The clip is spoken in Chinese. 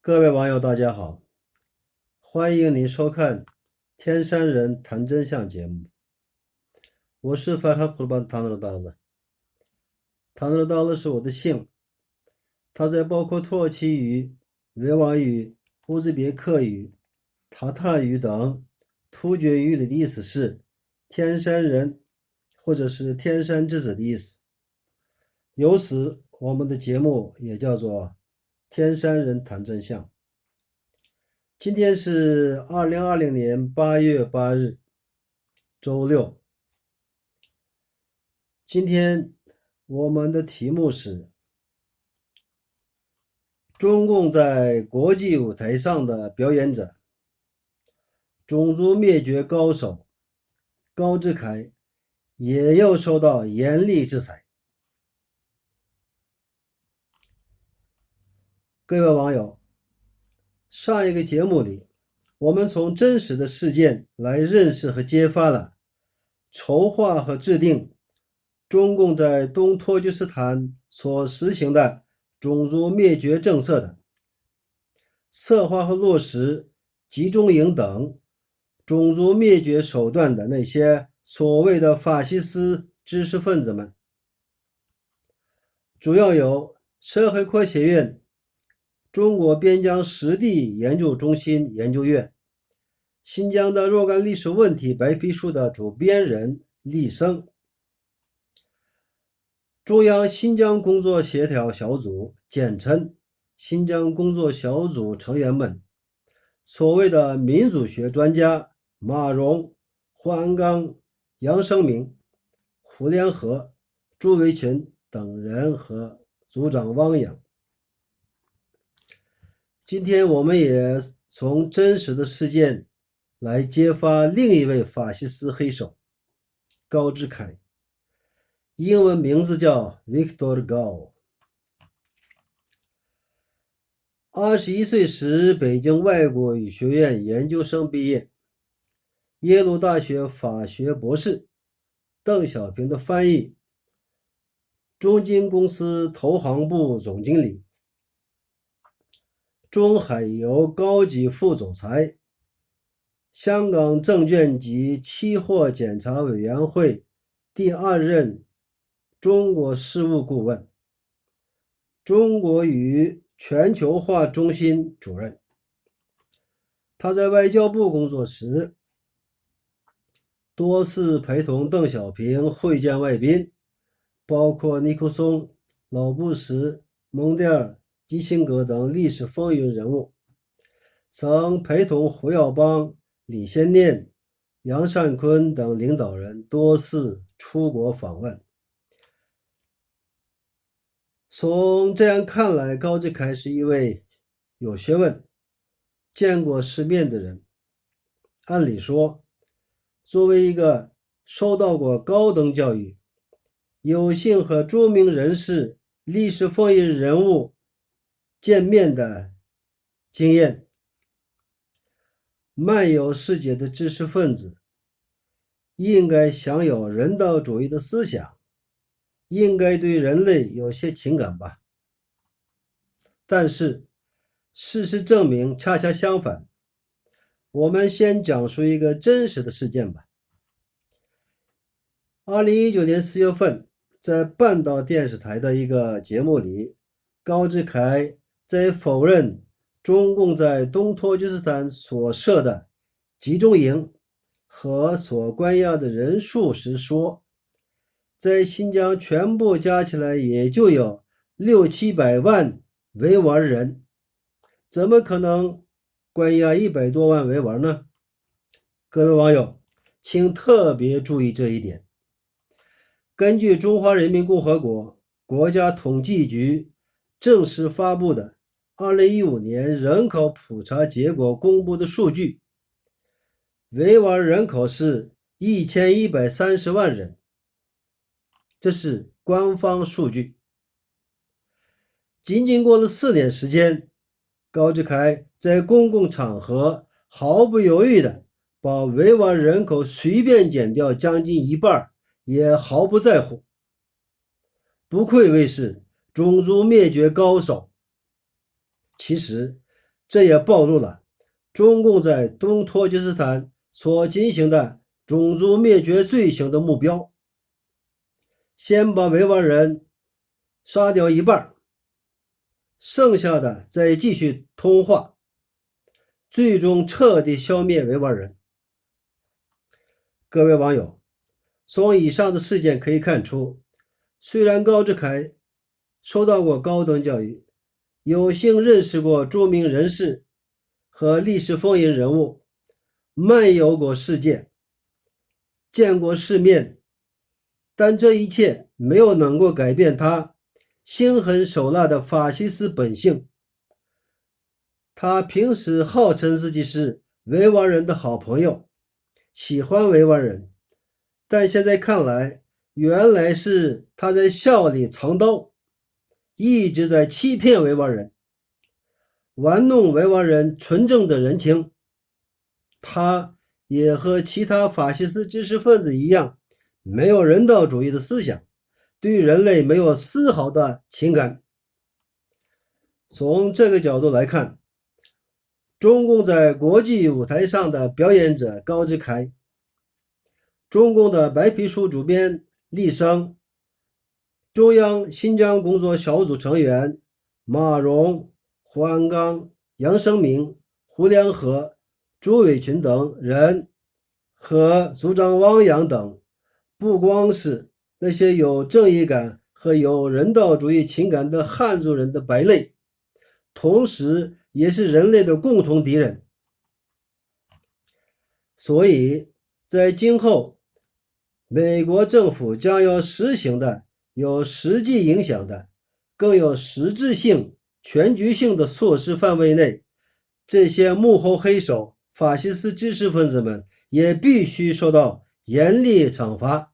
各位网友，大家好，欢迎您收看天山人谈真相节目。我是法塔库班唐纳达子，唐纳达子是我的姓。它在包括土耳其语、维吾尔语、乌兹别克语、塔塔尔语等突厥语里的意思是天山人或者是天山之子的意思。由此，我们的节目也叫做天山人谈真相。今天是2020年8月8日，周六。今天我们的题目是中共在国际舞台上的表演者，种族灭绝高手高志凯也要受到严厉制裁。各位网友，上一个节目里，我们从真实的事件来认识和揭发了筹划和制定中共在东突厥斯坦所实行的种族灭绝政策的，策划和落实集中营等种族灭绝手段的那些所谓的法西斯知识分子们，主要有社会科学院中国边疆实地研究中心研究员、新疆的若干历史问题白皮书的主编人厉生，中央新疆工作协调小组简称新疆工作小组成员们，所谓的民族学专家马荣、胡安刚、杨生明、胡连河、朱维群等人和组长汪洋。今天我们也从真实的事件来揭发另一位法西斯黑手高志凯，英文名字叫 Victor Gao。21岁时北京外国语学院研究生毕业，耶鲁大学法学博士，邓小平的翻译，中金公司投行部总经理，中海油高级副总裁，香港证券及期货检查委员会第2任中国事务顾问，中国与全球化中心主任。他在外交部工作时，多次陪同邓小平会见外宾，包括尼克松、老布什、蒙代尔、基辛格等历史风云人物，曾陪同胡耀邦、李先念、杨善坤等领导人多次出国访问。从这样看来，高志凯是一位有学问、见过世面的人。按理说，作为一个受到过高等教育、有幸和著名人士、历史风云人物见面的经验、漫游世界的知识分子，应该享有人道主义的思想，应该对人类有些情感吧。但是事实证明恰恰相反。我们先讲述一个真实的事件吧。2019年4月份，在半岛电视台的一个节目里，高志凯在否认中共在东突厥斯坦所设的集中营和所关押的人数时说，在新疆全部加起来也就有600-700万维吾尔人，怎么可能关押100多万维吾尔呢？各位网友，请特别注意这一点。根据中华人民共和国国家统计局正式发布的2015年人口普查结果公布的数据，维吾尔人口是1130万人，这是官方数据。仅仅过了4年时间，高志凯在公共场合毫不犹豫地把维吾尔人口随便减掉将近一半，也毫不在乎，不愧为是种族灭绝高手。其实这也暴露了中共在东托吉斯坦所进行的种族灭绝罪行的目标。先把维吾尔人杀掉一半，剩下的再继续同化，最终彻底消灭维吾尔人。各位网友，从以上的事件可以看出，虽然高志凯受到过高等教育，有幸认识过著名人士和历史风云人物，漫游过世界，见过世面，但这一切没有能够改变他心狠手辣的法西斯本性。他平时号称自己是维吾尔人的好朋友，喜欢维吾尔人，但现在看来，原来是他在笑里藏刀，一直在欺骗维吾尔人，玩弄维吾尔人纯正的人情。他也和其他法西斯知识分子一样，没有人道主义的思想，对人类没有丝毫的情感。从这个角度来看，中共在国际舞台上的表演者高志凯，中共的白皮书主编厉生，中央新疆工作小组成员马荣、胡鞍钢、杨生明、胡良和、朱伟群等人和组长汪洋等，不光是那些有正义感和有人道主义情感的汉族人的败类，同时也是人类的共同敌人。所以在今后美国政府将要实行的有实际影响的更有实质性全局性的措施范围内，这些幕后黑手法西斯知识分子们也必须受到严厉惩罚。